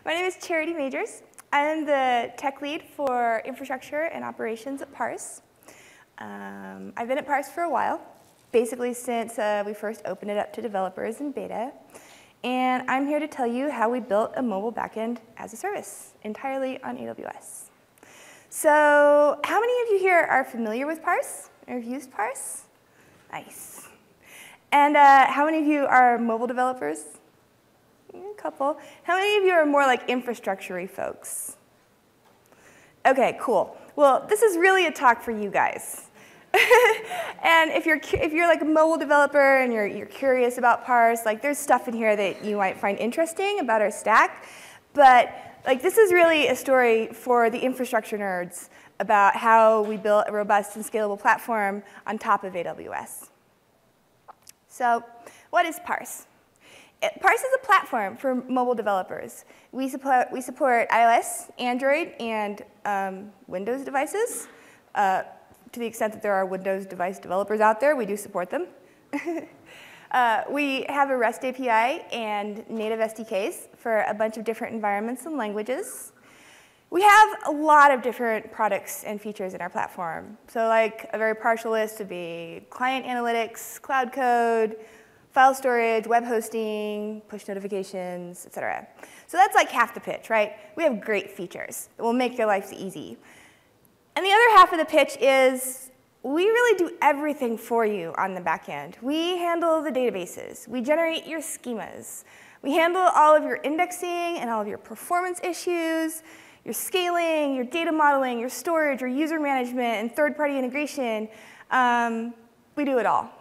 My name is Charity Majors. I'm the tech lead for infrastructure and operations at Parse. I've been at Parse for a while, basically since we first opened it up to developers in beta. And I'm here to tell you how we built a mobile backend as a service, entirely on AWS. So how many of you here are familiar with Parse or have used Parse? Nice. And how many of you are mobile developers? A couple. How many of you are more like infrastructure-y folks? Okay, cool. Well, this is really a talk for you guys. And if you're like a mobile developer and you're curious about Parse, like there's stuff in here that you might find interesting about our stack. But like this is really a story for the infrastructure nerds about how we built a robust and scalable platform on top of AWS. So what is Parse? Parse is a platform for mobile developers. We support iOS, Android, and Windows devices. To the extent that there are Windows device developers out there, we do support them. We have a REST API and native SDKs for a bunch of different environments and languages. We have a lot of different products and features in our platform. So like a very partial list would be client analytics, cloud code, file storage, web hosting, push notifications, etc. So that's like half the pitch, right? We have great features that will make your life easy. And the other half of the pitch is we really do everything for you on the back end. We handle the databases. We generate your schemas. We handle all of your indexing and all of your performance issues, your scaling, your data modeling, your storage, your user management, and third-party integration. We do it all.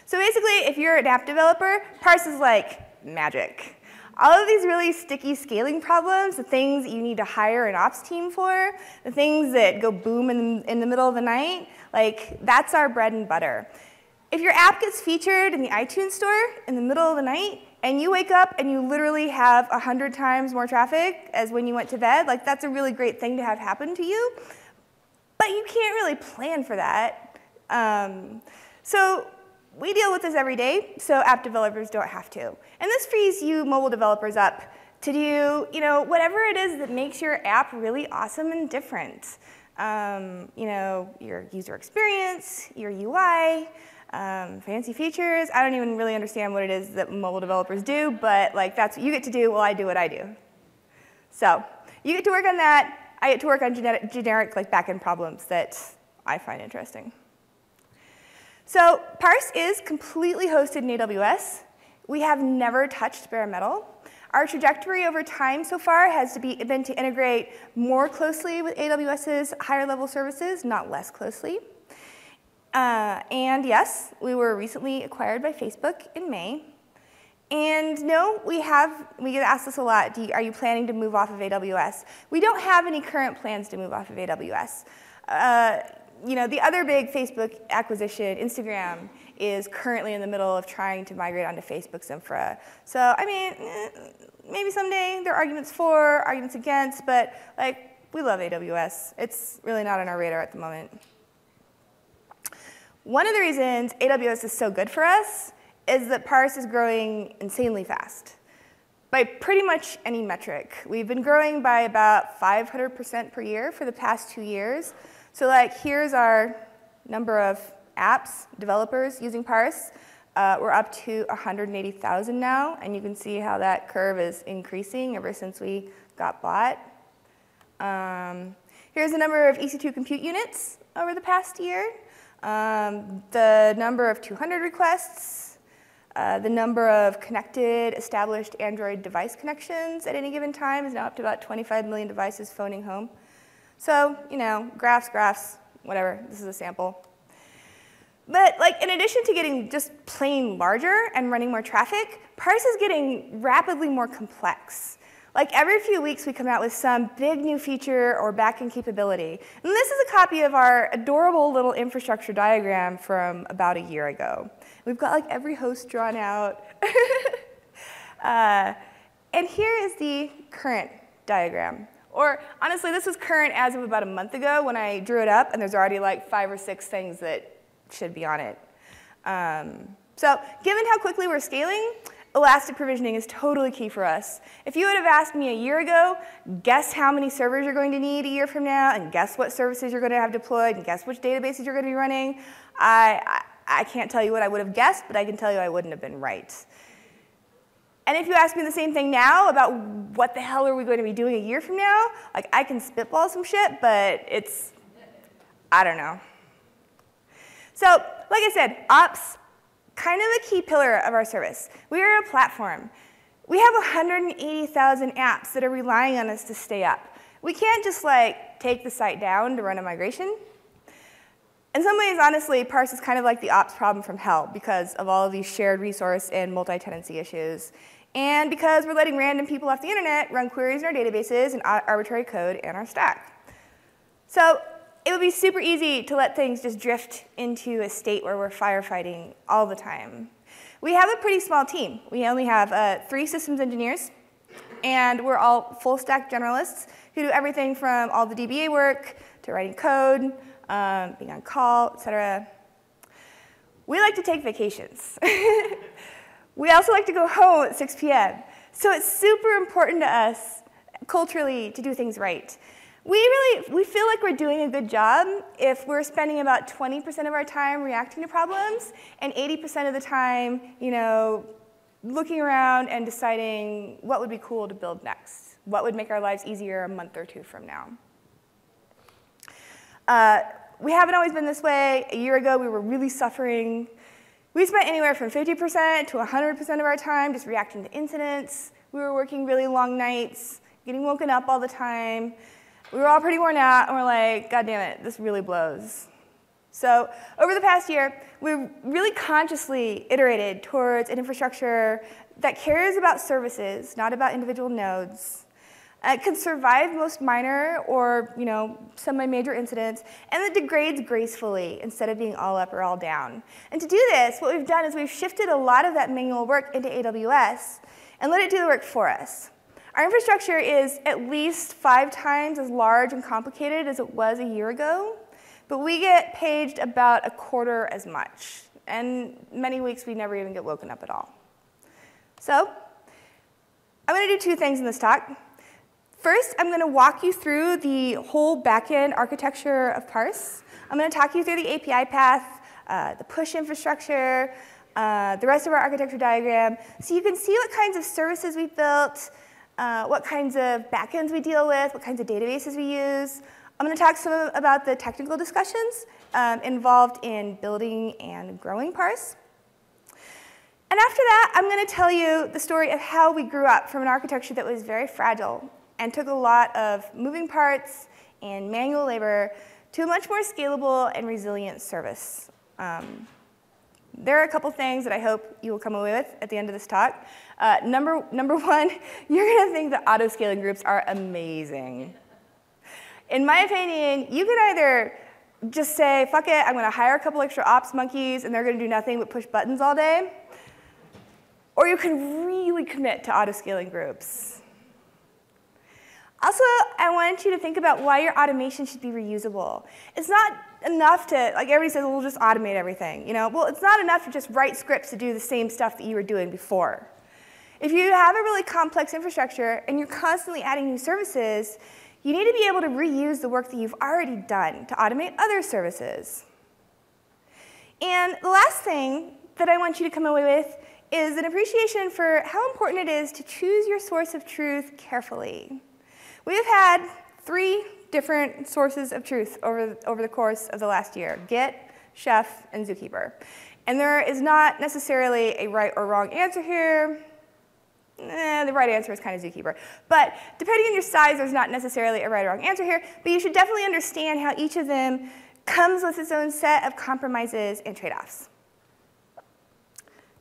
So basically, if you're an app developer, Parse is like magic. All of these really sticky scaling problems, the things that you need to hire an ops team for, the things that go boom in the middle of the night, like that's our bread and butter. If your app gets featured in the iTunes store in the middle of the night, and you wake up and you literally have 100 times more traffic as when you went to bed, like that's a really great thing to have happen to you. But you can't really plan for that. So we deal with this every day, so app developers don't have to. And this frees you mobile developers up to do whatever it is that makes your app really awesome and different. Your user experience, your UI, fancy features. I don't even really understand what it is that mobile developers do, but like that's what you get to do while I do what I do. So you get to work on that. I get to work on generic like backend problems that I find interesting. So Parse is completely hosted in AWS. We have never touched bare metal. Our trajectory over time so far has been to integrate more closely with AWS's higher level services, not less closely. And yes, we were recently acquired by Facebook in May. And no, we get asked this a lot, are you planning to move off of AWS? We don't have any current plans to move off of AWS. The other big Facebook acquisition, Instagram, is currently in the middle of trying to migrate onto Facebook's infra. So, I mean, maybe someday there are arguments for, arguments against, but like, we love AWS. It's really not on our radar at the moment. One of the reasons AWS is so good for us is that Parse is growing insanely fast. By pretty much any metric. We've been growing by about 500% per year for the past 2 years. So like, here's our number of apps, developers using Parse. We're up to 180,000 now, and you can see how that curve is increasing ever since we got bought. Here's the number of EC2 compute units over the past year, the number of 200 requests, the number of connected, established Android device connections at any given time is now up to about 25 million devices phoning home. So, graphs, whatever, this is a sample. But like, in addition to getting just plain larger and running more traffic, Parse is getting rapidly more complex. Like every few weeks we come out with some big new feature or backend capability. And this is a copy of our adorable little infrastructure diagram from about a year ago. We've got like every host drawn out. And here is the current diagram. Or honestly, this was current as of about a month ago when I drew it up, and there's already like 5 or 6 things that should be on it. So given how quickly we're scaling, elastic provisioning is totally key for us. If you would have asked me a year ago, guess how many servers you're going to need a year from now, and guess what services you're going to have deployed, and guess which databases you're going to be running, I can't tell you what I would have guessed, but I can tell you I wouldn't have been right. And if you ask me the same thing now about what the hell are we going to be doing a year from now, like I can spitball some shit, but it's, I don't know. So, like I said, ops, kind of a key pillar of our service. We are a platform. We have 180,000 apps that are relying on us to stay up. We can't just like take the site down to run a migration. In some ways, honestly, Parse is kind of like the ops problem from hell because of all of these shared resource and multi-tenancy issues. And because we're letting random people off the internet run queries in our databases and arbitrary code in our stack. So it would be super easy to let things just drift into a state where we're firefighting all the time. We have a pretty small team. We only have 3 systems engineers, and we're all full stack generalists who do everything from all the DBA work to writing code, being on call, etc. We like to take vacations. We also like to go home at 6 p.m. So it's super important to us culturally to do things right. We feel like we're doing a good job if we're spending about 20% of our time reacting to problems and 80% of the time, looking around and deciding what would be cool to build next, what would make our lives easier a month or 2 from now. We haven't always been this way. A year ago, we were really suffering. We spent anywhere from 50% to 100% of our time just reacting to incidents. We were working really long nights, getting woken up all the time. We were all pretty worn out, and we're like, God damn it, this really blows. So over the past year, we've really consciously iterated towards an infrastructure that cares about services, not about individual nodes. It can survive most minor or semi-major incidents, and it degrades gracefully instead of being all up or all down. And to do this, what we've done is we've shifted a lot of that manual work into AWS and let it do the work for us. Our infrastructure is at least 5 times as large and complicated as it was a year ago, but we get paged about 1/4 as much. And many weeks we never even get woken up at all. So I'm going to do 2 things in this talk. First, I'm going to walk you through the whole backend architecture of Parse. I'm going to talk you through the API path, the push infrastructure, the rest of our architecture diagram, so you can see what kinds of services we've built, what kinds of backends we deal with, what kinds of databases we use. I'm going to talk some about the technical discussions involved in building and growing Parse. And after that, I'm going to tell you the story of how we grew up from an architecture that was very fragile and took a lot of moving parts and manual labor to a much more scalable and resilient service. There are a couple things that I hope you will come away with at the end of this talk. Number 1, you're going to think that auto-scaling groups are amazing. In my opinion, you can either just say, fuck it, I'm going to hire a couple extra ops monkeys, and they're going to do nothing but push buttons all day. Or you can really commit to auto-scaling groups. Also, I want you to think about why your automation should be reusable. It's not enough to, like everybody says, we'll just automate everything. Well, it's not enough to just write scripts to do the same stuff that you were doing before. If you have a really complex infrastructure and you're constantly adding new services, you need to be able to reuse the work that you've already done to automate other services. And the last thing that I want you to come away with is an appreciation for how important it is to choose your source of truth carefully. We've had 3 different sources of truth over the course of the last year: Git, Chef, and ZooKeeper. And there is not necessarily a right or wrong answer here. The right answer is kind of ZooKeeper. But depending on your size, there's not necessarily a right or wrong answer here. But you should definitely understand how each of them comes with its own set of compromises and trade-offs.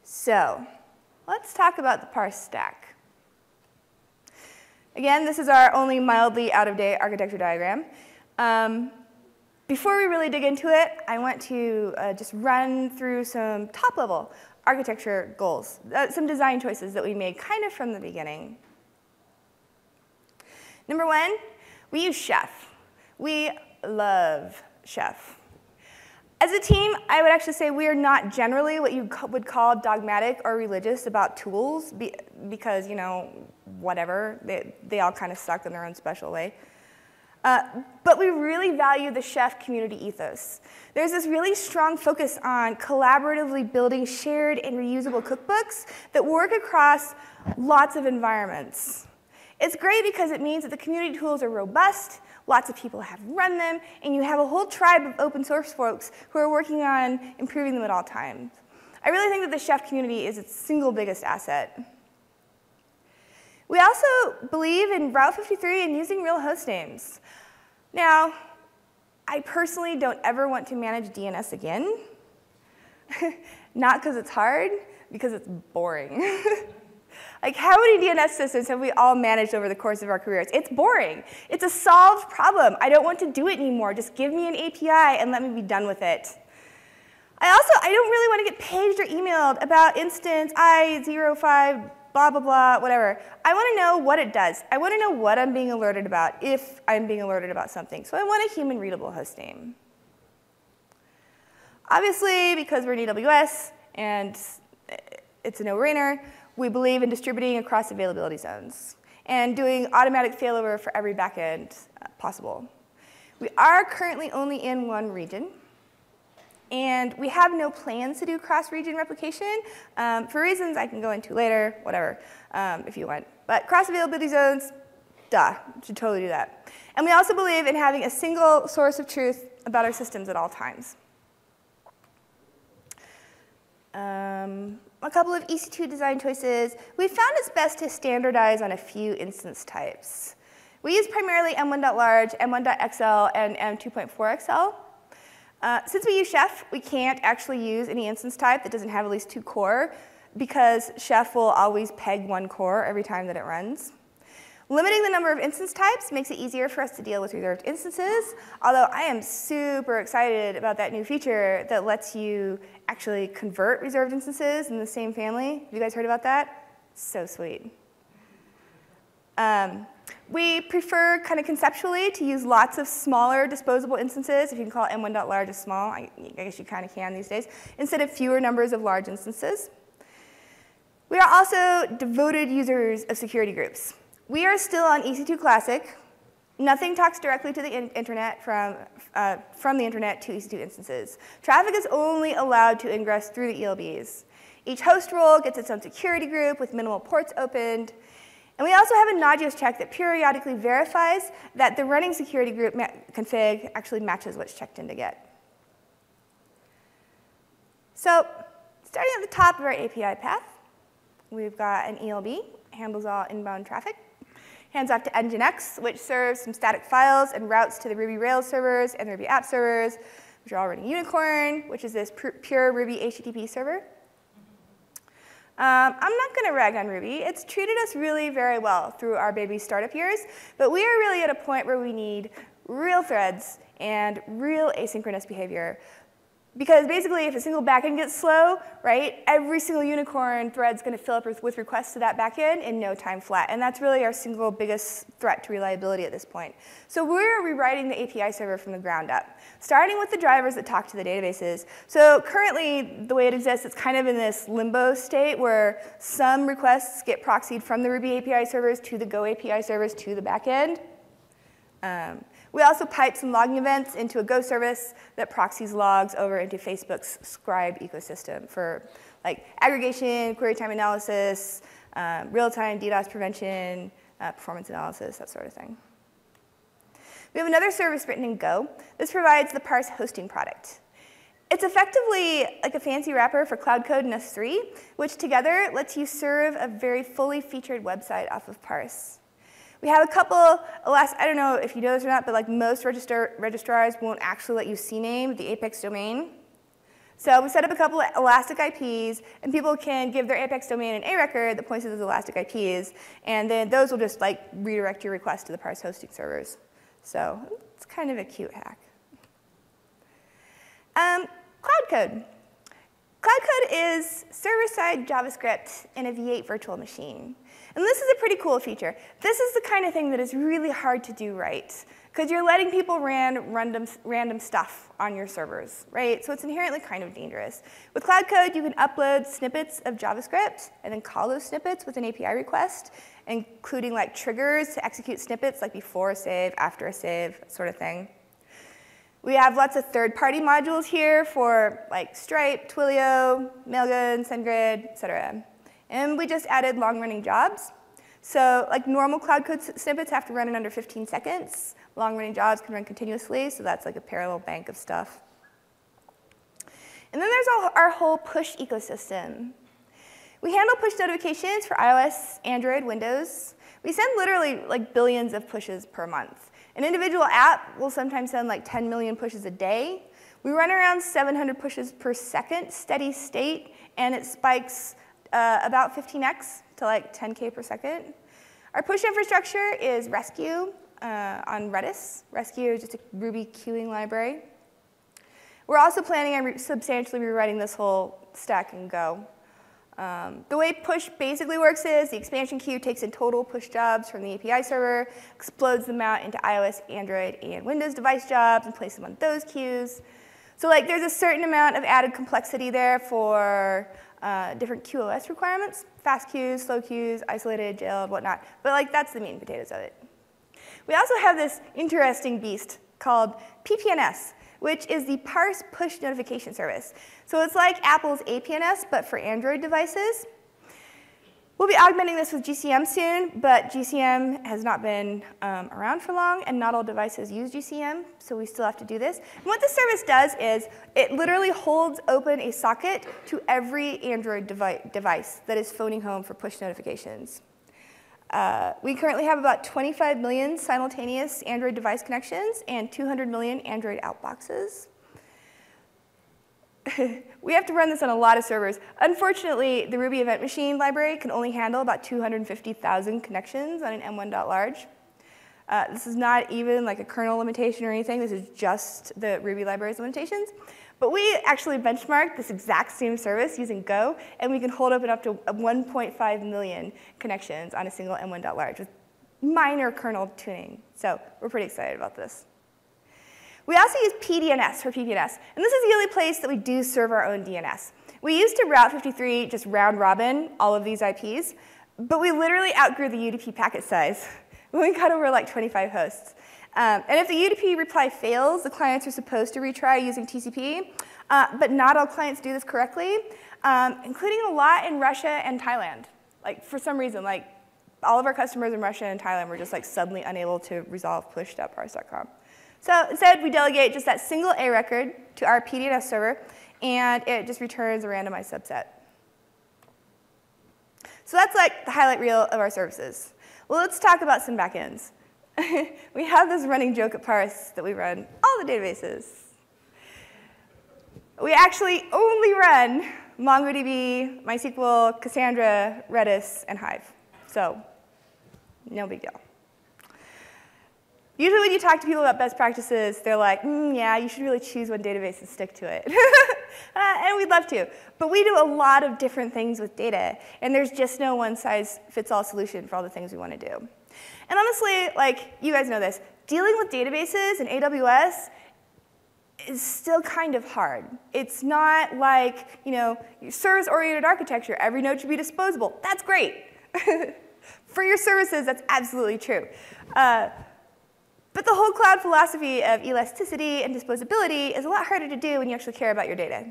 So let's talk about the Parse stack. Again, this is our only mildly out-of-date architecture diagram. Before we really dig into it, I want to just run through some top-level architecture goals, some design choices that we made kind of from the beginning. Number 1, we use Chef. We love Chef. As a team, I would actually say we are not generally what you would call dogmatic or religious about tools because, you know, whatever, they all kind of suck in their own special way. But we really value the Chef community ethos. There's this really strong focus on collaboratively building shared and reusable cookbooks that work across lots of environments. It's great because it means that the community tools are robust, lots of people have run them, and you have a whole tribe of open source folks who are working on improving them at all times. I really think that the Chef community is its single biggest asset. We also believe in Route 53 and using real host names. Now, I personally don't ever want to manage DNS again. Not because it's hard, because it's boring. Like, how many DNS systems have we all managed over the course of our careers? It's boring. It's a solved problem. I don't want to do it anymore. Just give me an API and let me be done with it. I don't really want to get paged or emailed about instance I05, blah, blah, blah, whatever. I want to know what it does. I want to know what I'm being alerted about, if I'm being alerted about something. So I want a human-readable host name. Obviously, because we're in AWS and it's a no-brainer, we believe in distributing across availability zones and doing automatic failover for every backend possible. We are currently only in one region, and we have no plans to do cross-region replication for reasons I can go into later, whatever, if you want. But cross-availability zones, duh, should totally do that. And we also believe in having a single source of truth about our systems at all times. A couple of EC2 design choices. We found it's best to standardize on a few instance types. We use primarily M1.large, M1.xl, and M2.4xl. Since we use Chef, we can't actually use any instance type that doesn't have at least 2 core because Chef will always peg 1 core every time that it runs. Limiting the number of instance types makes it easier for us to deal with reserved instances, although I am super excited about that new feature that lets you actually convert reserved instances in the same family. Have you guys heard about that? So sweet. We prefer kind of conceptually to use lots of smaller disposable instances, if you can call M1.large a small, I guess you kind of can these days, instead of fewer numbers of large instances. We are also devoted users of security groups. We are still on EC2 Classic. Nothing talks directly to the internet from the internet to EC2 instances. Traffic is only allowed to ingress through the ELBs. Each host role gets its own security group with minimal ports opened. And we also have a Nagios check that periodically verifies that the running security group config actually matches what's checked in to get. So starting at the top of our API path, we've got an ELB, handles all inbound traffic. Hands off to Nginx, which serves some static files and routes to the Ruby Rails servers and the Ruby app servers, which are all running Unicorn, which is this pure Ruby HTTP server. I'm not going to rag on Ruby. It's treated us really very well through our baby startup years, but we are really at a point where we need real threads and real asynchronous behavior. Because basically, if a single backend gets slow, right, every single Unicorn thread's going to fill up with requests to that backend in no time flat. And that's really our single biggest threat to reliability at this point. So we're rewriting the API server from the ground up, starting with the drivers that talk to the databases. So currently, the way it exists, it's kind of in this limbo state where some requests get proxied from the Ruby API servers to the Go API servers to the backend. We also pipe some logging events into a Go service that proxies logs over into Facebook's Scribe ecosystem for like aggregation, query time analysis, real-time DDoS prevention, performance analysis, that sort of thing. We have another service written in Go. This provides the Parse hosting product. It's effectively like a fancy wrapper for Cloud Code and S3, which together lets you serve a very fully featured website off of Parse. We have a couple, I don't know if you know this or not, but like most registrars won't actually let you CNAME the Apex domain. So we set up a couple of elastic IPs, and people can give their Apex domain an A record that points to those elastic IPs, and then those will just like redirect your request to the Parse hosting servers. So it's kind of a cute hack. Cloud Code. Cloud Code is server-side JavaScript in a V8 virtual machine. And this is a pretty cool feature. This is the kind of thing that is really hard to do right. because you're letting people run random stuff on your servers, right? So it's inherently kind of dangerous. With Cloud Code, you can upload snippets of JavaScript and then call those snippets with an API request, including like triggers to execute snippets like before a save, after a save, sort of thing. We have lots of third-party modules here for like Stripe, Twilio, Mailgun, SendGrid, et cetera. And we just added long-running jobs. So like normal Cloud Code snippets have to run in under 15 seconds. Long-running jobs can run continuously, so that's like a parallel bank of stuff. And then there's our whole push ecosystem. We handle push notifications for iOS, Android, Windows. We send literally like billions of pushes per month. An individual app will sometimes send like 10 million pushes a day. We run around 700 pushes per second, steady state, and it spikes about 15x to like 10K per second. Our push infrastructure is Rescue on Redis. Rescue is just a Ruby queuing library. We're also planning on substantially rewriting this whole stack in Go. The way push basically works is the expansion queue takes in total push jobs from the API server, explodes them out into iOS, Android, and Windows device jobs, and places them on those queues. So like, there's a certain amount of added complexity there for different QoS requirements, fast queues, slow queues, isolated, jailed, whatnot. But like, that's the meat and potatoes of it. We also have this interesting beast called PPNS, which is the Parse push notification service. So it's like Apple's APNS, but for Android devices. We'll be augmenting this with GCM soon, but GCM has not been around for long, and not all devices use GCM, so we still have to do this. And what this service does is it literally holds open a socket to every Android device that is phoning home for push notifications. We currently have about 25 million simultaneous Android device connections and 200 million Android outboxes. We have to run this on a lot of servers. Unfortunately, the Ruby event machine library can only handle about 250,000 connections on an M1.large. This is not even like a kernel limitation or anything. This is just the Ruby library's limitations. But we actually benchmarked this exact same service using Go, and we can hold open up to 1.5 million connections on a single M1.large with minor kernel tuning. So we're pretty excited about this. We also use PDNS for PPNS, and this is the only place that we do serve our own DNS. We used to Route 53 just round robin all of these IPs, but we literally outgrew the UDP packet size when we got over like 25 hosts. And if the UDP reply fails, the clients are supposed to retry using TCP, but not all clients do this correctly, including a lot in Russia and Thailand. Like for some reason, like all of our customers in Russia and Thailand were just like suddenly unable to resolve push.parse.com. So instead, we delegate just that single A record to our PDNS server, and it just returns a randomized subset. So that's like the highlight reel of our services. Well, let's talk about some backends. We have this running joke at Parse that we run all the databases. We actually only run MongoDB, MySQL, Cassandra, Redis, and Hive. So no big deal. Usually when you talk to people about best practices, they're like, yeah, you should really choose one database and stick to it. And we'd love to. But we do a lot of different things with data, and there's just no one-size-fits-all solution for all the things we want to do. And honestly, like, you guys know this, dealing with databases in AWS is still kind of hard. It's not like, you know, service-oriented architecture, every node should be disposable. That's great. For your services, that's absolutely true. But the whole cloud philosophy of elasticity and disposability is a lot harder to do when you actually care about your data.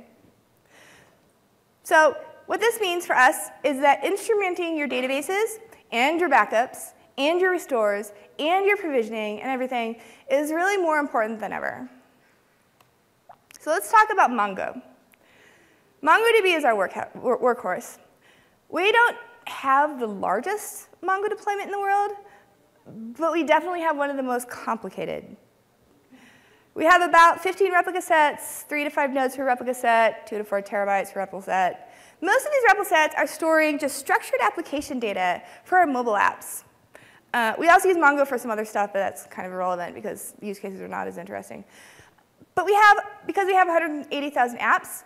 So what this means for us is that instrumenting your databases and your backups and your restores and your provisioning and everything is really more important than ever. So let's talk about Mongo. MongoDB is our workhorse. We don't have the largest Mongo deployment in the world, but we definitely have one of the most complicated. We have about 15 replica sets, 3 to 5 nodes per replica set, 2 to 4 terabytes per replica set. Most of these replica sets are storing just structured application data for our mobile apps. We also use Mongo for some other stuff, but that's kind of irrelevant because the use cases are not as interesting. But because we have 180,000 apps,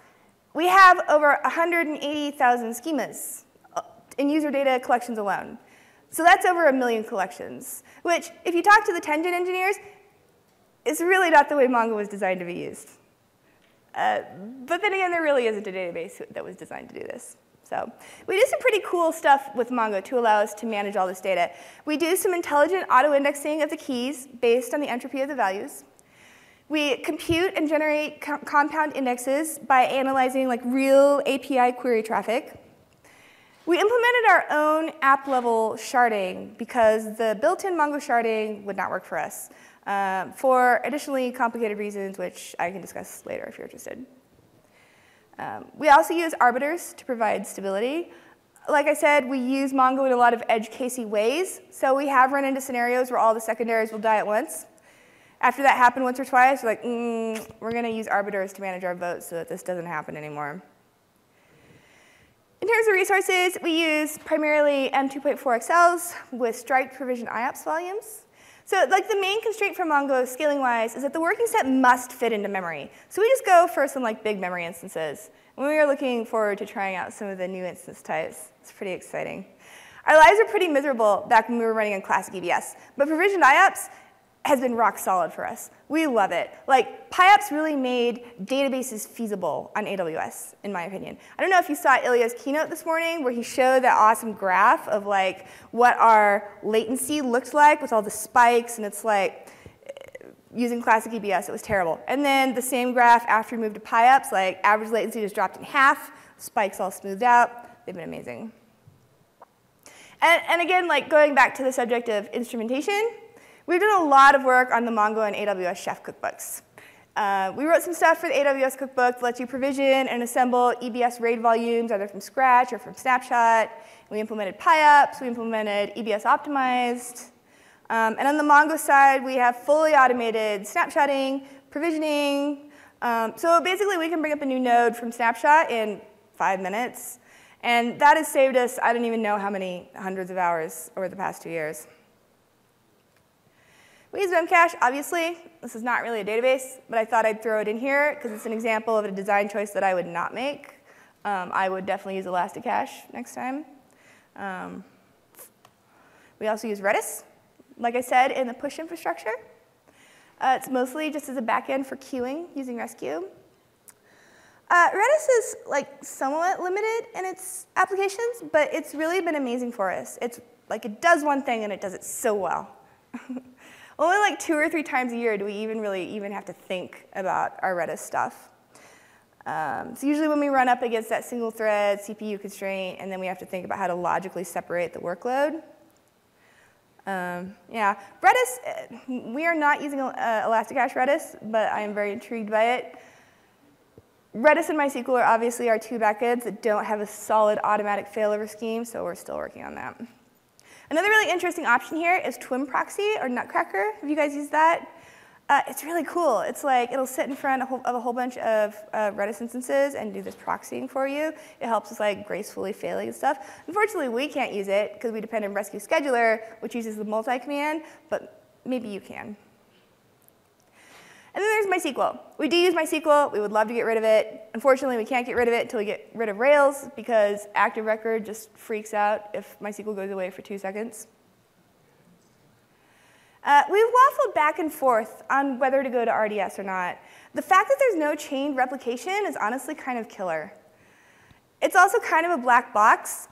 we have over 180,000 schemas in user data collections alone. So that's over 1 million collections, which if you talk to the Tengen engineers, is really not the way Mongo was designed to be used. But then again, there really isn't a database that was designed to do this. So we do some pretty cool stuff with Mongo to allow us to manage all this data. We do some intelligent auto-indexing of the keys based on the entropy of the values. We compute and generate compound indexes by analyzing like real API query traffic. We implemented our own app-level sharding because the built-in Mongo sharding would not work for us for additionally complicated reasons, which I can discuss later if you're interested. We also use arbiters to provide stability. Like I said, we use Mongo in a lot of edge-casey ways, so we have run into scenarios where all the secondaries will die at once. After that happened once or twice, we're like, we're going to use arbiters to manage our votes so that this doesn't happen anymore. In terms of resources, we use primarily M2.4XLs with striped provision IOPS volumes. So like the main constraint for Mongo scaling-wise is that the working set must fit into memory. So we just go for some like big memory instances. And we are looking forward to trying out some of the new instance types. It's pretty exciting. Our lives were pretty miserable back when we were running on classic EBS, but provisioned IOPS has been rock solid for us. We love it. Like, PyOps really made databases feasible on AWS, in my opinion. I don't know if you saw Ilya's keynote this morning where he showed that awesome graph of like what our latency looked like with all the spikes, and it's like, using classic EBS, it was terrible. And then the same graph after we moved to PyOps, like average latency just dropped in half, spikes all smoothed out. They've been amazing. And again, like going back to the subject of instrumentation, we've done a lot of work on the Mongo and AWS Chef cookbooks. We wrote some stuff for the AWS cookbook that lets you provision and assemble EBS RAID volumes either from scratch or from Snapshot. We implemented PyOps. We implemented EBS optimized. And on the Mongo side, we have fully automated snapshotting, provisioning. So basically, we can bring up a new node from Snapshot in 5 minutes. And that has saved us, I don't even know how many hundreds of hours over the past 2 years. We use Memcache, obviously. This is not really a database, but I thought I'd throw it in here because it's an example of a design choice that I would not make. I would definitely use Elasticache next time. We also use Redis, like I said, in the push infrastructure. It's mostly just as a backend for queuing using Rescue. Redis is like somewhat limited in its applications, but it's really been amazing for us. It's like it does one thing and it does it so well. Only like 2 or 3 times a year do we even have to think about our Redis stuff. So usually when we run up against that single thread CPU constraint, and then we have to think about how to logically separate the workload. Yeah, Redis, we are not using Elasticache Redis, but I am very intrigued by it. Redis and MySQL are obviously our 2 backends that don't have a solid automatic failover scheme, so we're still working on that. Another really interesting option here is Twim Proxy or Nutcracker. Have you guys used that? It's really cool. It's like it'll sit in front of a whole bunch of Redis instances and do this proxying for you. It helps us like gracefully failing and stuff. Unfortunately, we can't use it because we depend on Rescue Scheduler, which uses the multi-command, but maybe you can. And then there's MySQL. We do use MySQL. We would love to get rid of it. Unfortunately, we can't get rid of it until we get rid of Rails because Active Record just freaks out if MySQL goes away for 2 seconds. We've waffled back and forth on whether to go to RDS or not. The fact that there's no chained replication is honestly kind of killer. It's also kind of a black box.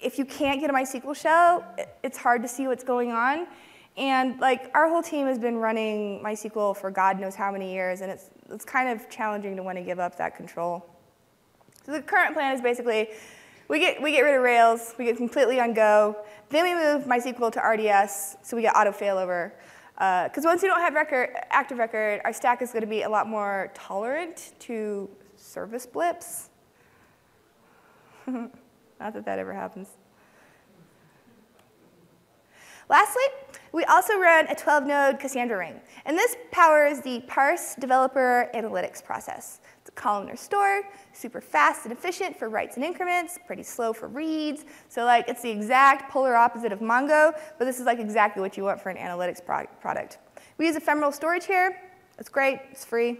If you can't get a MySQL shell, it's hard to see what's going on. And like our whole team has been running MySQL for God knows how many years, and it's kind of challenging to want to give up that control. So the current plan is basically we get rid of Rails, we get completely on Go, then we move MySQL to RDS, so we get auto failover. Because once you don't have active record, our stack is going to be a lot more tolerant to service blips. Not that that ever happens. Lastly, we also run a 12-node Cassandra ring. And this powers the Parse developer analytics process. It's a columnar store, super fast and efficient for writes and increments, pretty slow for reads. So like it's the exact polar opposite of Mongo, but this is like exactly what you want for an analytics product. We use ephemeral storage here. It's great. It's free.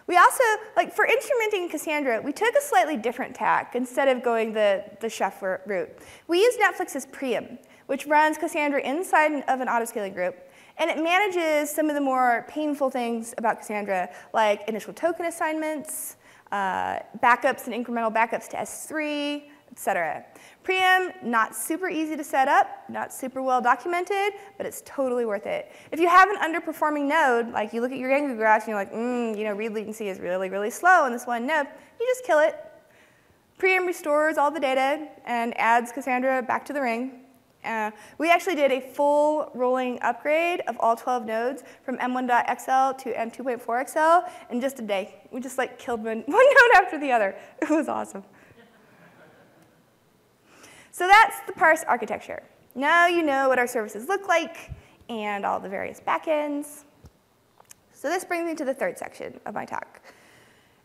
We also, like for instrumenting Cassandra, we took a slightly different tack instead of going the chef route. We used Netflix's Priam, which runs Cassandra inside of an autoscaling group. And it manages some of the more painful things about Cassandra, like initial token assignments, backups and incremental backups to S3, etc. Priam, not super easy to set up, not super well documented, but it's totally worth it. If you have an underperforming node, like you look at your Gangu graph and you're like, read latency is really, really slow on this one node, you just kill it. Priam restores all the data and adds Cassandra back to the ring. We actually did a full rolling upgrade of all 12 nodes from M1.XL to M2.4XL in just a day. We just like killed one node after the other. It was awesome. So that's the Parse architecture. Now you know what our services look like and all the various backends. So this brings me to the third section of my talk.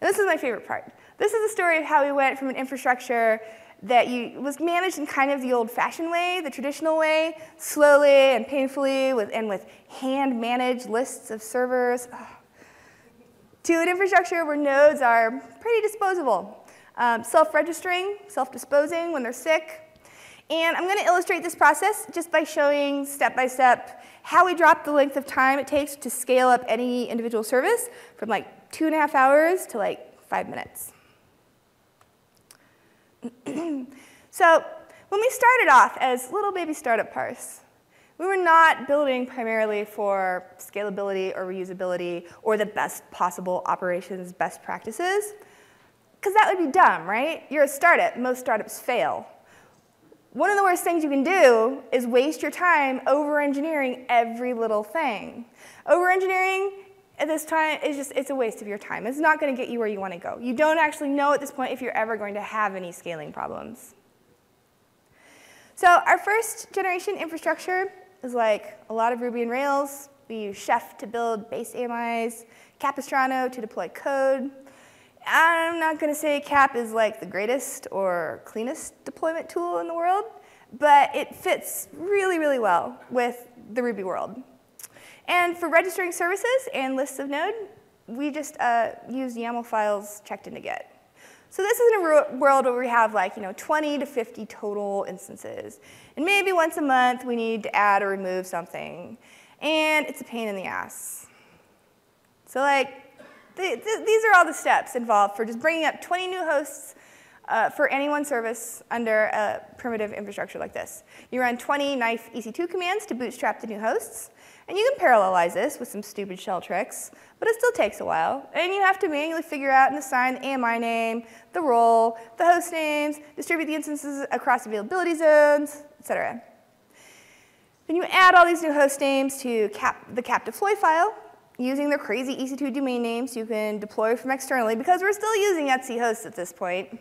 And this is my favorite part. This is the story of how we went from an infrastructure that was managed in kind of the old-fashioned way, the traditional way, slowly and painfully, with hand-managed lists of servers, to an infrastructure where nodes are pretty disposable, self-registering, self-disposing when they're sick. And I'm going to illustrate this process just by showing step-by-step how we drop the length of time it takes to scale up any individual service from like 2.5 hours to like 5 minutes. So when we started off as little baby startup Parse, we were not building primarily for scalability or reusability or the best possible operations best practices, because that would be dumb, right? You're a startup. Most startups fail. One of the worst things you can do is waste your time over-engineering every little thing. Over-engineering at this time it's a waste of your time. It's not going to get you where you want to go. You don't actually know at this point if you're ever going to have any scaling problems. So our first generation infrastructure is like a lot of Ruby and Rails. We use Chef to build base AMIs, Capistrano to deploy code. I'm not going to say Cap is like the greatest or cleanest deployment tool in the world, but it fits really, really well with the Ruby world. And for registering services and lists of node, we just use YAML files checked into Git. So this is in a world where we have like 20 to 50 total instances. And maybe once a month we need to add or remove something. And it's a pain in the ass. So like, these are all the steps involved for just bringing up 20 new hosts for any one service under a primitive infrastructure like this. You run 20 knife EC2 commands to bootstrap the new hosts. And you can parallelize this with some stupid shell tricks, but it still takes a while. And you have to manually figure out and assign the AMI name, the role, the host names, distribute the instances across availability zones, etc. Then you add all these new host names to the cap deploy file using their crazy EC2 domain names you can deploy from externally because we're still using etc hosts at this point.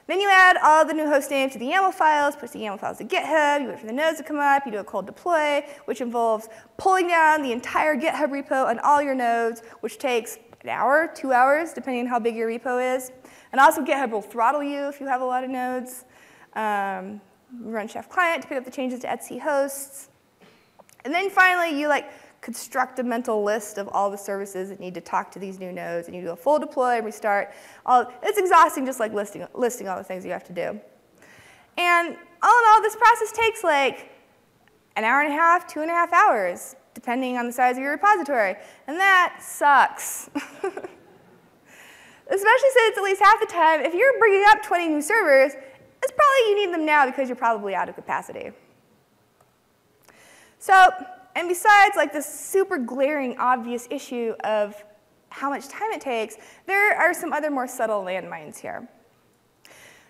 Then you add all the new host names to the YAML files, push the YAML files to GitHub, you wait for the nodes to come up, you do a cold deploy, which involves pulling down the entire GitHub repo on all your nodes, which takes an hour, 2 hours, depending on how big your repo is. And also GitHub will throttle you if you have a lot of nodes. You run Chef client to pick up the changes to etc hosts. And then finally, you construct a mental list of all the services that need to talk to these new nodes, and you do a full deploy and restart. It's exhausting just like listing all the things you have to do. And all in all, this process takes like an hour and a half, 2.5 hours, depending on the size of your repository. And that sucks. Especially since at least half the time, if you're bringing up 20 new servers, it's probably you need them now because you're probably out of capacity. So, and besides this super glaring, obvious issue of how much time it takes, there are some other more subtle landmines here.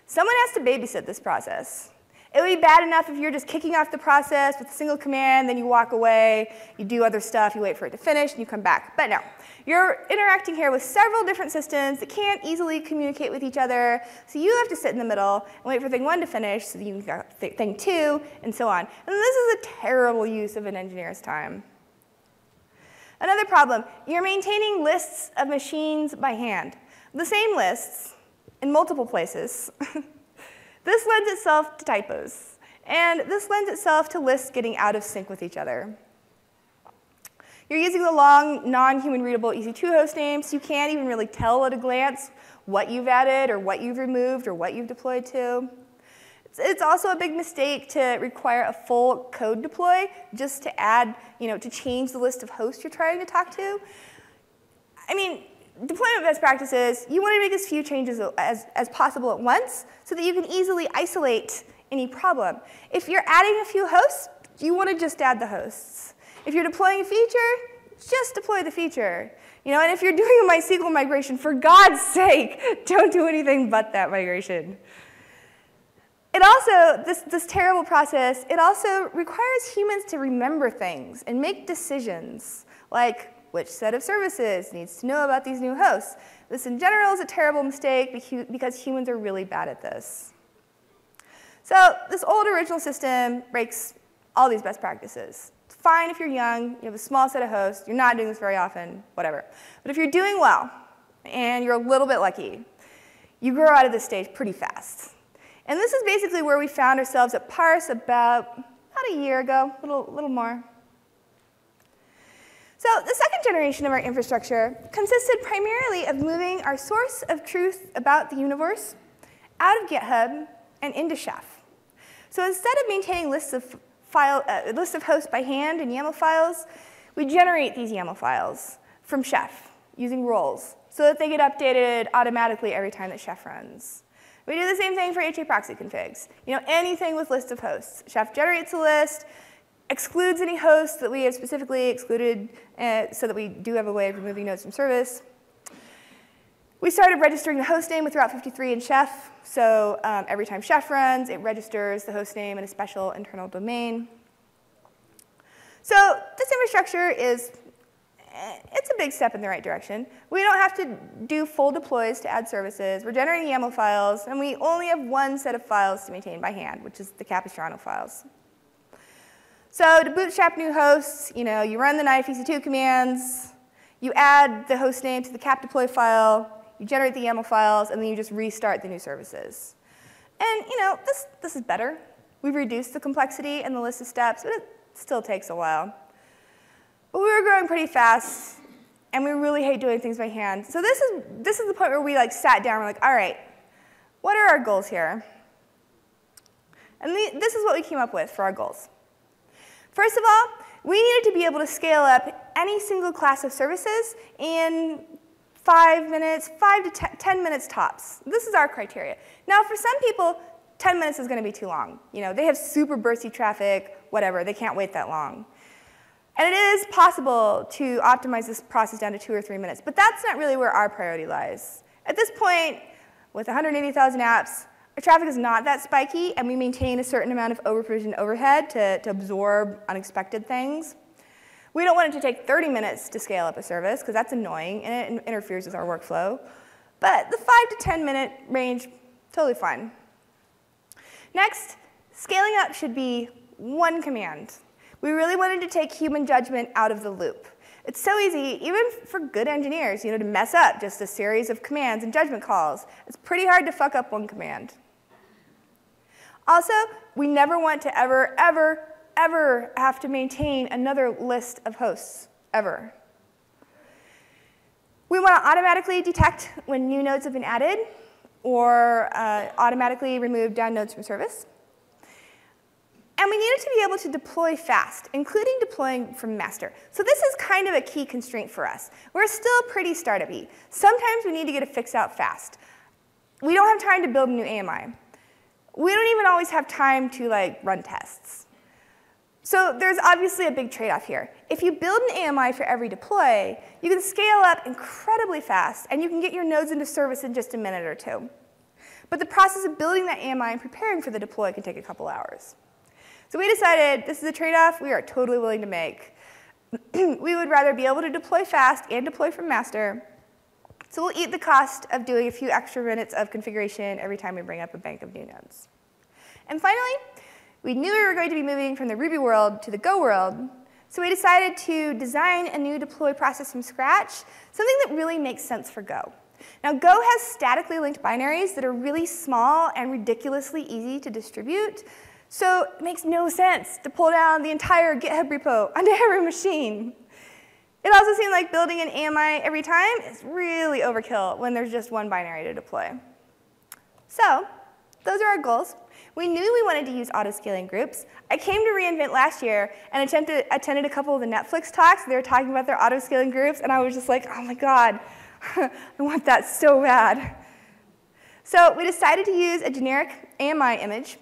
Someone has to babysit this process. It would be bad enough if you're just kicking off the process with a single command, then you walk away, you do other stuff, you wait for it to finish, and you come back. But no, you're interacting here with several different systems that can't easily communicate with each other, so you have to sit in the middle and wait for thing 1 to finish so that you can go thing 2, and so on. And this is a terrible use of an engineer's time. Another problem, you're maintaining lists of machines by hand. The same lists in multiple places. This lends itself to typos, and this lends itself to lists getting out of sync with each other. You're using the long, non-human readable EC2 host names, so you can't even really tell at a glance what you've added or what you've removed or what you've deployed to. It's also a big mistake to require a full code deploy just to add, to change the list of hosts you're trying to talk to. I mean, deployment best practices, you want to make as few changes as possible at once so that you can easily isolate any problem. If you're adding a few hosts, you want to just add the hosts. If you're deploying a feature, just deploy the feature. And if you're doing a MySQL migration, for God's sake, don't do anything but that migration. It also, this terrible process, it also requires humans to remember things and make decisions, like which set of services needs to know about these new hosts. This in general is a terrible mistake because humans are really bad at this. So this old original system breaks all these best practices. It's fine if you're young, you have a small set of hosts, you're not doing this very often, whatever. But if you're doing well, and you're a little bit lucky, you grow out of this stage pretty fast. And this is basically where we found ourselves at Parse about a year ago, a little more. So the second generation of our infrastructure consisted primarily of moving our source of truth about the universe out of GitHub and into Chef. So instead of maintaining lists of hosts by hand in YAML files, we generate these YAML files from Chef using roles so that they get updated automatically every time that Chef runs. We do the same thing for HA proxy configs. Anything with list of hosts. Chef generates a list, excludes any hosts that we have specifically excluded so that we do have a way of removing nodes from service. We started registering the host name with Route 53 in Chef. So every time Chef runs, it registers the host name in a special internal domain. So this infrastructure it's a big step in the right direction. We don't have to do full deploys to add services. We're generating YAML files, and we only have one set of files to maintain by hand, which is the Capistrano files. So to bootstrap new hosts, you run the ec2 commands, you add the host name to the cap deploy file, you generate the YAML files, and then you just restart the new services. And this is better. We've reduced the complexity and the list of steps, but it still takes a while. But we were growing pretty fast, and we really hate doing things by hand. So this is the point where we sat down and we're like, all right, what are our goals here? And this is what we came up with for our goals. First of all, we needed to be able to scale up any single class of services in 5 minutes, 5 to 10 minutes tops. This is our criteria. Now, for some people, 10 minutes is going to be too long. They have super bursty traffic, whatever. They can't wait that long. And it is possible to optimize this process down to 2 or 3 minutes, but that's not really where our priority lies. At this point, with 180,000 apps, our traffic is not that spiky, and we maintain a certain amount of over-provisioned overhead to absorb unexpected things. We don't want it to take 30 minutes to scale up a service, because that's annoying, and it interferes with our workflow. But the 5 to 10 minute range, totally fine. Next, scaling up should be one command. We really wanted to take human judgment out of the loop. It's so easy, even for good engineers, to mess up just a series of commands and judgment calls. It's pretty hard to fuck up one command. Also, we never want to ever, ever, ever have to maintain another list of hosts, ever. We want to automatically detect when new nodes have been added or automatically remove down nodes from service. And we needed to be able to deploy fast, including deploying from master. So this is kind of a key constraint for us. We're still pretty startup-y. Sometimes we need to get a fix out fast. We don't have time to build a new AMI. We don't even always have time to run tests. So there's obviously a big trade-off here. If you build an AMI for every deploy, you can scale up incredibly fast, and you can get your nodes into service in just a minute or two. But the process of building that AMI and preparing for the deploy can take a couple hours. So we decided this is a trade-off we are totally willing to make. We would rather be able to deploy fast and deploy from master. So we'll eat the cost of doing a few extra minutes of configuration every time we bring up a bank of new nodes. And finally, we knew we were going to be moving from the Ruby world to the Go world. So we decided to design a new deploy process from scratch, something that really makes sense for Go. Now, Go has statically linked binaries that are really small and ridiculously easy to distribute. So it makes no sense to pull down the entire GitHub repo onto every machine. It also seemed like building an AMI every time is really overkill when there's just one binary to deploy. So those are our goals. We knew we wanted to use auto-scaling groups. I came to reInvent last year and attended a couple of the Netflix talks. They were talking about their auto-scaling groups, and I was just like, oh my God, I want that so bad. So we decided to use a generic AMI image,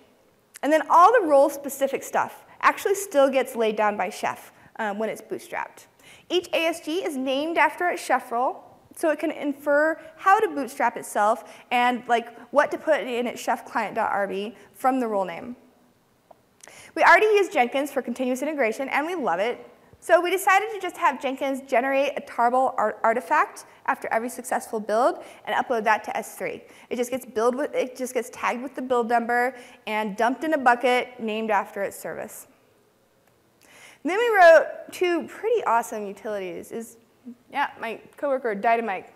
and then all the role-specific stuff actually still gets laid down by Chef when it's bootstrapped. Each ASG is named after a Chef role, so it can infer how to bootstrap itself and like what to put in its chef client.rb from the role name. We already use Jenkins for continuous integration, and we love it. So we decided to just have Jenkins generate a tarball artifact after every successful build and upload that to S3. It just gets tagged with the build number and dumped in a bucket named after its service. And then we wrote two pretty awesome utilities. My coworker Dynamite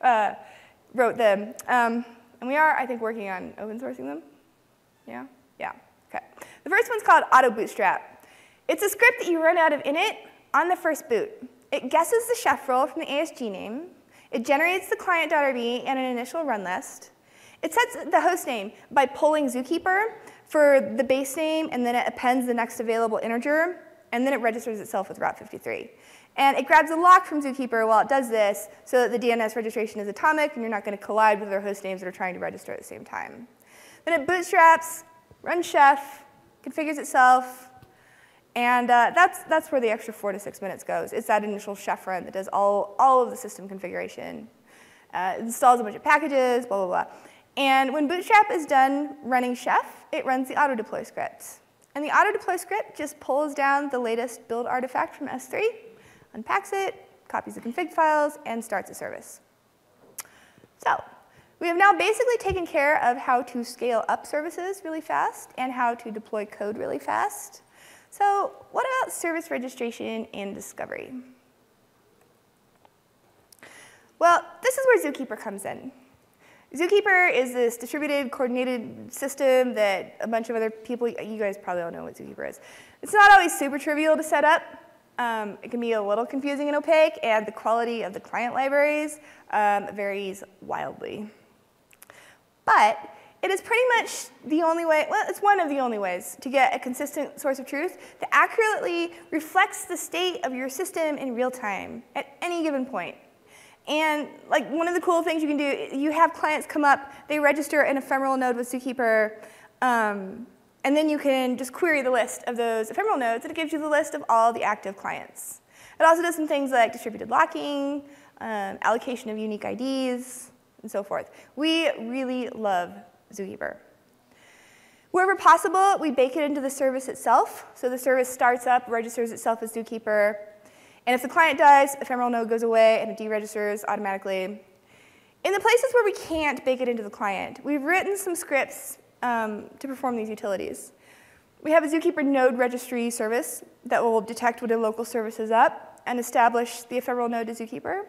wrote them, and we are, I think, working on open sourcing them. Yeah, okay. The first one's called Auto Bootstrap. It's a script that you run out of init on the first boot. It guesses the chef role from the ASG name. It generates the client.rb and an initial run list. It sets the host name by pulling ZooKeeper for the base name, and then it appends the next available integer, and then it registers itself with Route 53. And it grabs a lock from ZooKeeper while it does this so that the DNS registration is atomic and you're not going to collide with other host names that are trying to register at the same time. Then it bootstraps, runs Chef, configures itself, and that's where the extra 4 to 6 minutes goes. It's that initial Chef run that does all of the system configuration. It installs a bunch of packages, blah, blah, blah. And when Bootstrap is done running Chef, it runs the auto-deploy script. And the auto-deploy script just pulls down the latest build artifact from S3, unpacks it, copies the config files, and starts a service. So we have now basically taken care of how to scale up services really fast and how to deploy code really fast. So what about service registration and discovery? Well, this is where ZooKeeper comes in. ZooKeeper is this distributed, coordinated system that a bunch of other people, you guys probably all know what ZooKeeper is. It's not always super trivial to set up. It can be a little confusing and opaque, and the quality of the client libraries varies wildly. But it is pretty much the only way, well, it's one of the only ways to get a consistent source of truth that accurately reflects the state of your system in real time at any given point. And like one of the cool things you can do, you have clients come up, they register an ephemeral node with ZooKeeper, and then you can just query the list of those ephemeral nodes, and it gives you the list of all the active clients. It also does some things like distributed locking, allocation of unique IDs, and so forth. We really love ZooKeeper. Wherever possible, we bake it into the service itself. So the service starts up, registers itself as ZooKeeper, and if the client dies, ephemeral node goes away and it deregisters automatically. In the places where we can't bake it into the client, we've written some scripts to perform these utilities. We have a ZooKeeper node registry service that will detect when a local service is up and establish the ephemeral node to ZooKeeper.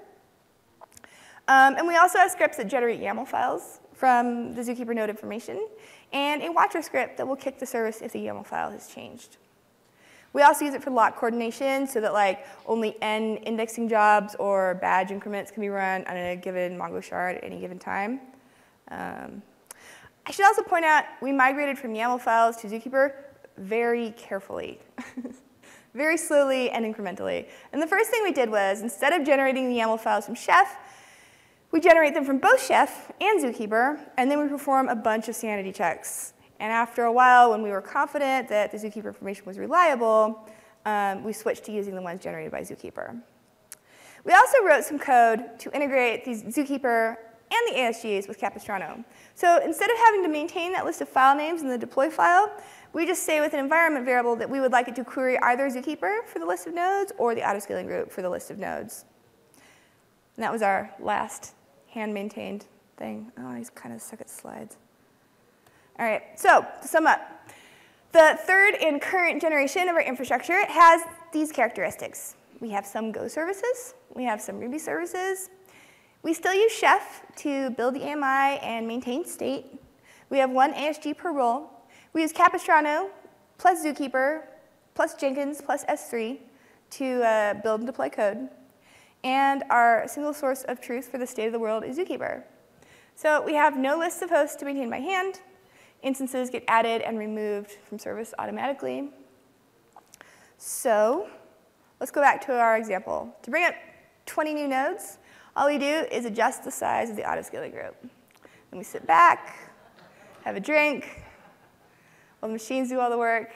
And we also have scripts that generate YAML files from the ZooKeeper node information, and a watcher script that will kick the service if the YAML file has changed. We also use it for lock coordination so that like only n indexing jobs or badge increments can be run on a given Mongo shard at any given time. I should also point out we migrated from YAML files to ZooKeeper very carefully, very slowly and incrementally. And the first thing we did was, instead of generating the YAML files from Chef, we generate them from both Chef and ZooKeeper, and then we perform a bunch of sanity checks. And after a while, when we were confident that the ZooKeeper information was reliable, we switched to using the ones generated by ZooKeeper. We also wrote some code to integrate these ZooKeeper and the ASGs with Capistrano. So instead of having to maintain that list of file names in the deploy file, we just say with an environment variable that we would like it to query either ZooKeeper for the list of nodes or the autoscaling group for the list of nodes. And that was our last hand-maintained thing. Oh, I kind of suck at slides. All right, so to sum up, the third and current generation of our infrastructure has these characteristics. We have some Go services. We have some Ruby services. We still use Chef to build the AMI and maintain state. We have one ASG per role. We use Capistrano plus ZooKeeper plus Jenkins plus S3 to build and deploy code. And our single source of truth for the state of the world is ZooKeeper. So we have no lists of hosts to maintain by hand. Instances get added and removed from service automatically. So let's go back to our example. To bring up 20 new nodes, all we do is adjust the size of the auto-scaling group. Then we sit back, have a drink, while the machines do all the work.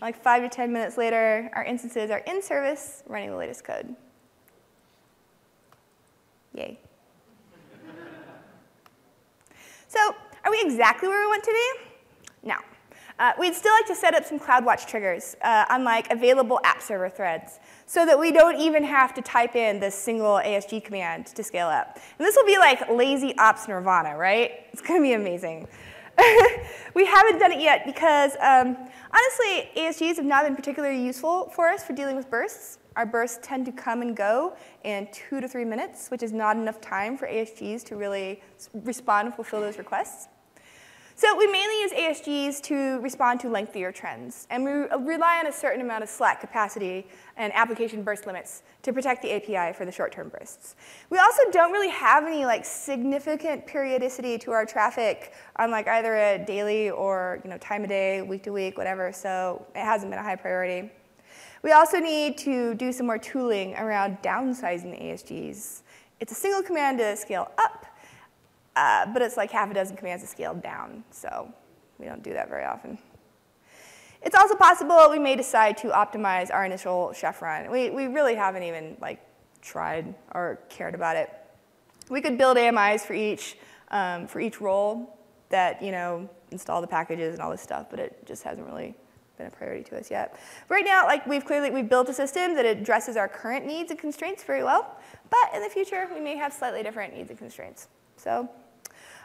Like 5 to 10 minutes later, our instances are in service, running the latest code. Yay. So are we exactly where we want to be? No. We'd still like to set up some CloudWatch triggers on like available app server threads so that we don't even have to type in this single ASG command to scale up. And this will be like lazy ops nirvana, right? It's going to be amazing. We haven't done it yet because, honestly, ASGs have not been particularly useful for us for dealing with bursts. Our bursts tend to come and go in 2 to 3 minutes, which is not enough time for ASGs to really respond and fulfill those requests. So we mainly use ASGs to respond to lengthier trends, and we rely on a certain amount of slack capacity and application burst limits to protect the API for the short-term bursts. We also don't really have any like significant periodicity to our traffic on like either a daily or time of day, week to week, whatever, so it hasn't been a high priority. We also need to do some more tooling around downsizing the ASGs. It's a single command to scale up, but it's like half a dozen commands to scale down, so we don't do that very often. It's also possible we may decide to optimize our initial chef run. We really haven't even like tried or cared about it. We could build AMIs for each role that install the packages and all this stuff, but it just hasn't really been a priority to us yet. But right now, like we've built a system that addresses our current needs and constraints very well, but in the future we may have slightly different needs and constraints. So,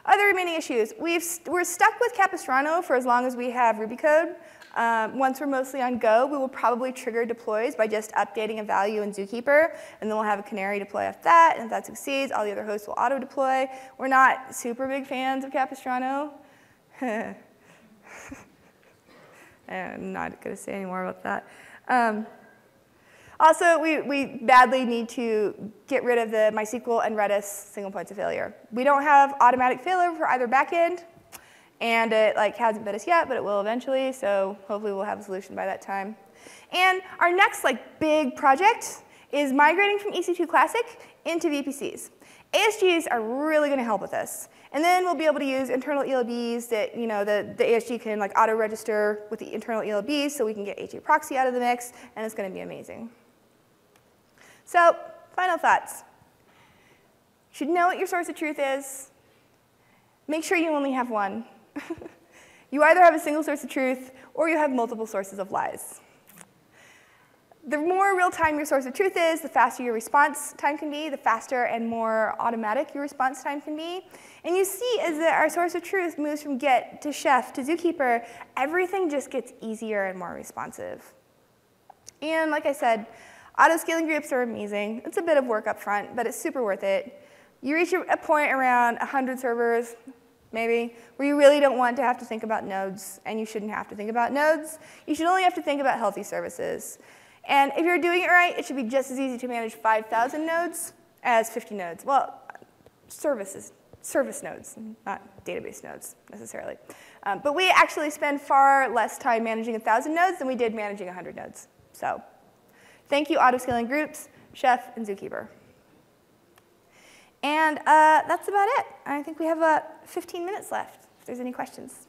other remaining issues. We're stuck with Capistrano for as long as we have Ruby code. Once we're mostly on Go, we will probably trigger deploys by just updating a value in ZooKeeper, and then we'll have a canary deploy off that, and if that succeeds, all the other hosts will auto-deploy. We're not super big fans of Capistrano. I'm not going to say any more about that. Also, we badly need to get rid of the MySQL and Redis single points of failure. We don't have automatic failover for either backend, and it hasn't bit us yet, but it will eventually, so hopefully we'll have a solution by that time. And our next big project is migrating from EC2 Classic into VPCs. ASGs are really going to help with this. And then we'll be able to use internal ELBs that the ASG can auto-register with the internal ELBs so we can get HA proxy out of the mix, and it's going to be amazing. So, final thoughts. You should know what your source of truth is. Make sure you only have one. You either have a single source of truth or you have multiple sources of lies. The more real-time your source of truth is, the faster your response time can be, the faster and more automatic your response time can be. And you see as our source of truth moves from Git to Chef to ZooKeeper, everything just gets easier and more responsive. And like I said, auto-scaling groups are amazing. It's a bit of work up front, but it's super worth it. You reach a point around 100 servers, maybe, where you really don't want to have to think about nodes, and you shouldn't have to think about nodes. You should only have to think about healthy services. And if you're doing it right, it should be just as easy to manage 5,000 nodes as 50 nodes. Well, service nodes, not database nodes necessarily. But we actually spend far less time managing 1,000 nodes than we did managing 100 nodes. So thank you, auto-scaling groups, Chef, and ZooKeeper. And that's about it. I think we have 15 minutes left if there's any questions.